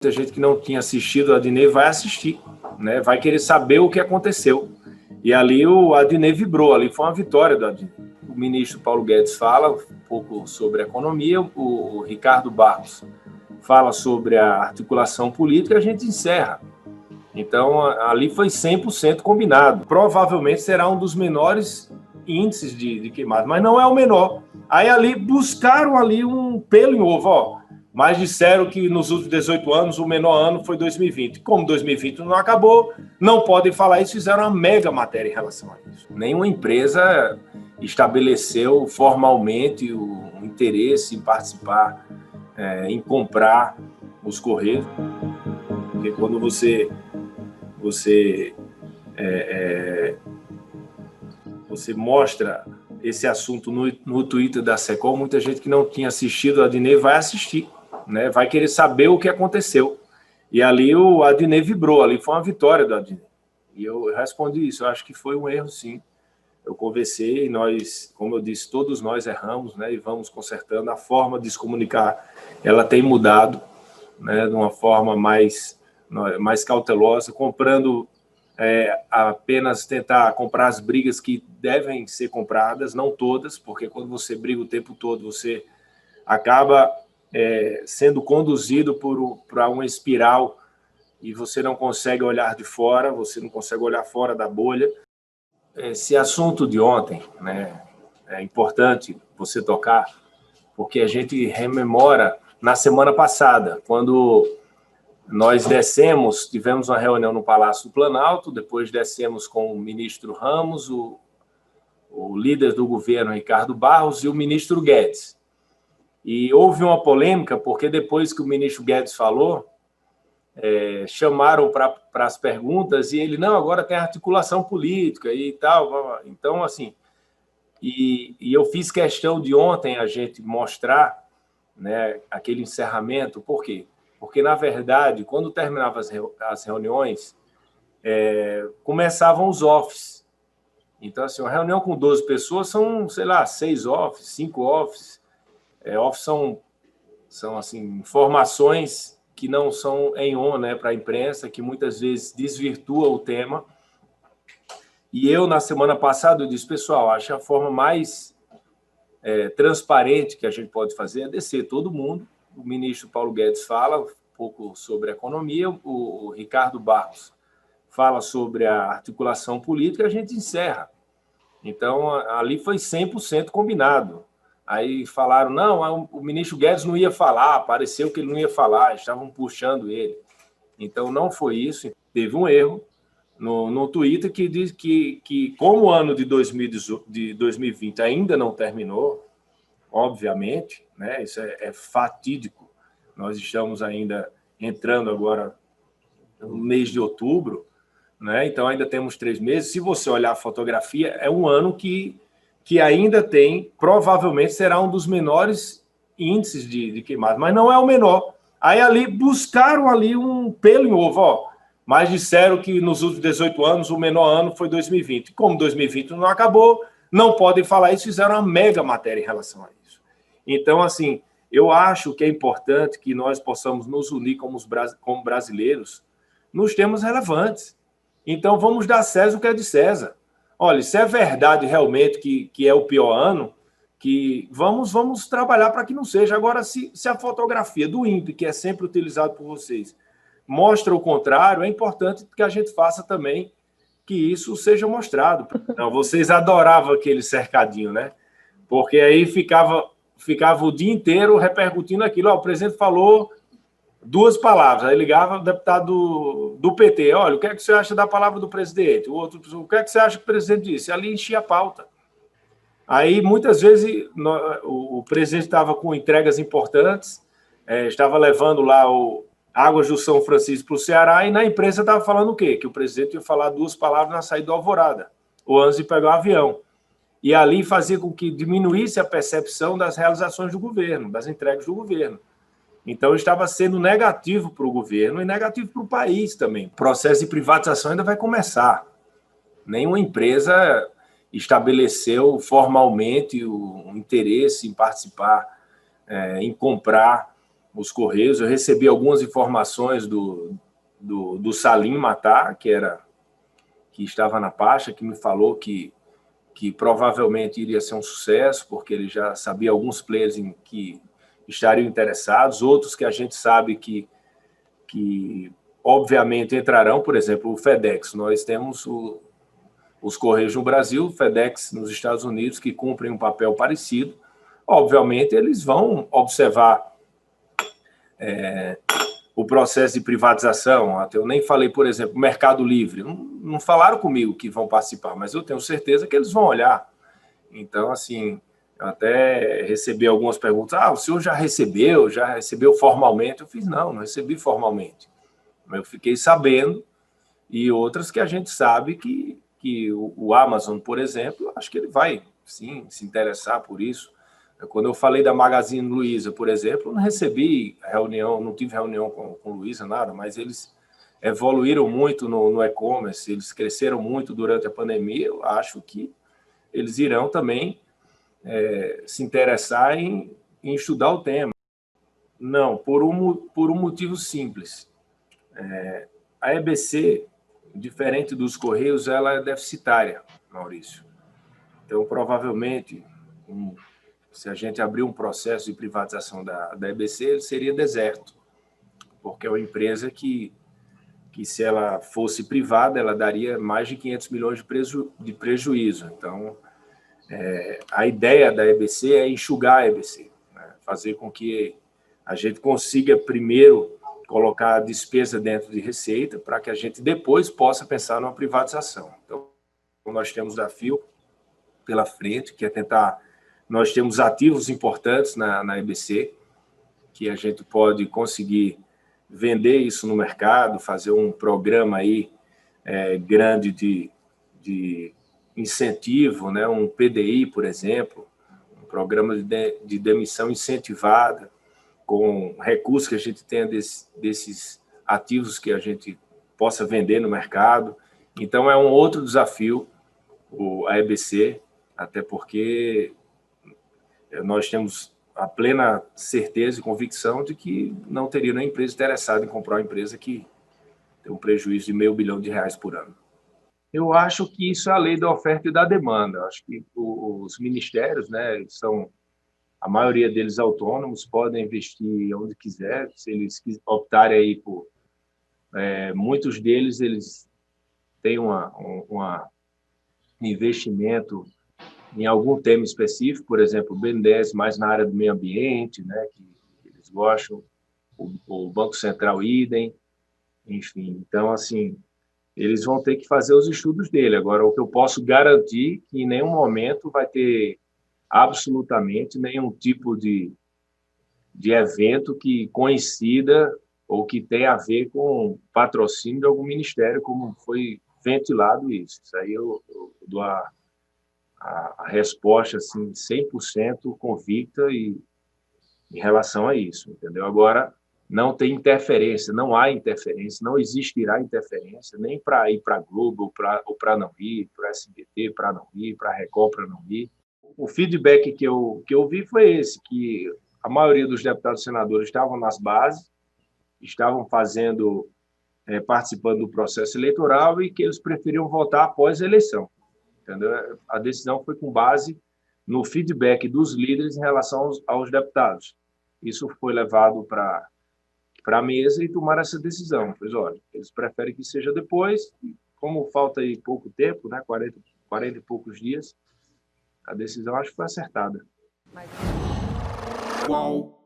Muita gente que não tinha assistido a Adnet vai assistir, né? Vai querer saber o que aconteceu. E ali o Adnet vibrou, ali foi uma vitória do Adnet. O ministro Paulo Guedes fala um pouco sobre a economia, o Ricardo Barros fala sobre a articulação política e a gente encerra. Então, ali foi 100% combinado. Provavelmente será um dos menores índices de queimadas, mas não é o menor. Aí ali buscaram ali um pelo em ovo, ó. Mas disseram que nos últimos 18 anos o menor ano foi 2020. Como 2020 não acabou, não podem falar isso, fizeram uma mega matéria em relação a isso. Nenhuma empresa estabeleceu formalmente o interesse em participar, em comprar os Correios. Porque quando você mostra esse assunto no Twitter da Secom, muita gente que não tinha assistido a Adnet vai assistir, né? Vai querer saber o que aconteceu. E ali o Adnet vibrou, ali foi uma vitória do Adnet. E eu respondi isso, eu acho que foi um erro, sim. Eu conversei, nós, como eu disse, todos nós erramos, né? E vamos consertando. A forma de se comunicar, ela tem mudado, né? De uma forma mais cautelosa, comprando apenas tentar comprar as brigas que devem ser compradas, não todas, porque quando você briga o tempo todo, você acaba sendo conduzido para uma espiral e você não consegue olhar de fora, você não consegue olhar fora da bolha. Esse assunto de ontem, né, é importante você tocar, porque a gente rememora na semana passada, quando nós tivemos uma reunião no Palácio do Planalto, depois descemos com o ministro Ramos, o líder do governo, Ricardo Barros, e o ministro Guedes. E houve uma polêmica, porque depois que o ministro Guedes falou, chamaram para as perguntas, e ele, não, agora tem articulação política e tal. Então, assim, e eu fiz questão de ontem a gente mostrar, né, aquele encerramento. Por quê? Porque, na verdade, quando terminavam as reuniões, começavam os offs. Então, assim, uma reunião com 12 pessoas são, sei lá, 6 offs, 5 offs. Offs são assim, informações que não são em on, né, para a imprensa, que muitas vezes desvirtua o tema. E eu, na semana passada, eu disse, pessoal, acho que a forma mais transparente que a gente pode fazer é descer todo mundo. O ministro Paulo Guedes fala um pouco sobre a economia, o Ricardo Barros fala sobre a articulação política e a gente encerra. Então, ali foi 100% combinado. Aí falaram, não, o ministro Guedes não ia falar, pareceu que ele não ia falar, estavam puxando ele. Então, não foi isso. Teve um erro no Twitter que diz que como o ano de 2020 ainda não terminou, obviamente, né, isso é fatídico, nós estamos ainda entrando agora no mês de outubro, né, então ainda temos 3 meses. Se você olhar a fotografia, é um ano que ainda tem, provavelmente será um dos menores índices de queimadas, mas não é o menor. Aí ali buscaram ali um pelo em ovo, ó, mas disseram que nos últimos 18 anos o menor ano foi 2020. Como 2020 não acabou, não podem falar isso, fizeram uma mega matéria em relação a isso. Então, assim, eu acho que é importante que nós possamos nos unir como brasileiros nos temas relevantes. Então, vamos dar a César o que é de César. Olha, se é verdade realmente que é o pior ano, que vamos trabalhar para que não seja. Agora, se a fotografia do INPE, que é sempre utilizado por vocês, mostra o contrário, é importante que a gente faça também que isso seja mostrado. Então, vocês adoravam aquele cercadinho, né? Porque aí ficava o dia inteiro repercutindo aquilo. Ó, o presidente falou 2 palavras, aí ligava o deputado do PT, olha, o que é que você acha da palavra do presidente? O outro, o que é que você acha que o presidente disse? Ali enchia a pauta. Aí, muitas vezes, o presidente estava com entregas importantes, estava levando lá o Águas do São Francisco para o Ceará, e na imprensa estava falando o quê? Que o presidente ia falar 2 palavras na saída do Alvorada, ou antes de pegar o avião. E ali fazia com que diminuísse a percepção das realizações do governo, das entregas do governo. Então, estava sendo negativo para o governo e negativo para o país também. O processo de privatização ainda vai começar. Nenhuma empresa estabeleceu formalmente o interesse em participar, em comprar os Correios. Eu recebi algumas informações do Salim Matar, que estava na pasta, que me falou que provavelmente iria ser um sucesso, porque ele já sabia alguns players que estariam interessados, outros que a gente sabe que obviamente entrarão, por exemplo, o FedEx. Nós temos os Correios no Brasil, o FedEx nos Estados Unidos, que cumprem um papel parecido. Obviamente, eles vão observar o processo de privatização. Até eu nem falei, por exemplo, o Mercado Livre. Não falaram comigo que vão participar, mas eu tenho certeza que eles vão olhar. Então, assim, eu até recebi algumas perguntas. O senhor já recebeu formalmente? Eu fiz, não recebi formalmente. Eu fiquei sabendo, e outras que a gente sabe que o Amazon, por exemplo, acho que ele vai, sim, se interessar por isso. Quando eu falei da Magazine Luiza, por exemplo, não recebi reunião, não tive reunião com Luiza, nada, mas eles evoluíram muito no e-commerce, eles cresceram muito durante a pandemia. Eu acho que eles irão também se interessar em estudar o tema. Não, por um motivo simples. A EBC, diferente dos Correios, ela é deficitária, Maurício. Então, provavelmente, se a gente abrir um processo de privatização da EBC, ele seria deserto, porque é uma empresa que se ela fosse privada, ela daria mais de 500 milhões de prejuízo. Então, a ideia da EBC é enxugar a EBC, né? Fazer com que a gente consiga primeiro colocar a despesa dentro de receita para que a gente depois possa pensar numa privatização. Então, nós temos desafio pela frente, que é tentar... Nós temos ativos importantes na EBC, que a gente pode conseguir vender isso no mercado, fazer um programa aí grande de incentivo, né? Um PDI, por exemplo, um programa de demissão incentivada, com recursos que a gente tenha desses ativos que a gente possa vender no mercado. Então, é um outro desafio, a EBC, até porque nós temos a plena certeza e convicção de que não teria nenhuma empresa interessada em comprar uma empresa que tem um prejuízo de R$500 milhão por ano. Eu acho que isso é a lei da oferta e da demanda. Eu acho que os ministérios, né, são, a maioria deles autônomos, podem investir onde quiser, se eles optarem aí por... muitos deles eles têm um investimento em algum tema específico, por exemplo, o BNDES mais na área do meio ambiente, né, que eles gostam, o Banco Central idem, enfim. Então, assim, eles vão ter que fazer os estudos dele. Agora, o que eu posso garantir é que em nenhum momento vai ter absolutamente nenhum tipo de evento que coincida ou que tenha a ver com patrocínio de algum ministério, como foi ventilado isso. Isso aí eu dou a resposta assim, 100% convicta em relação a isso, entendeu? Agora, não tem interferência, não há interferência, não existirá interferência, nem para ir para a Globo, ou para não ir, para a SBT, para não ir, para a Record, para não ir. O feedback que eu vi foi esse, que a maioria dos deputados e senadores estavam nas bases, estavam participando do processo eleitoral e que eles preferiam votar após a eleição. Entendeu? A decisão foi com base no feedback dos líderes em relação aos deputados. Isso foi levado para a mesa e tomaram essa decisão. Pois, olha, eles preferem que seja depois, e como falta aí pouco tempo, né, 40 e poucos dias, a decisão acho que foi acertada. Qual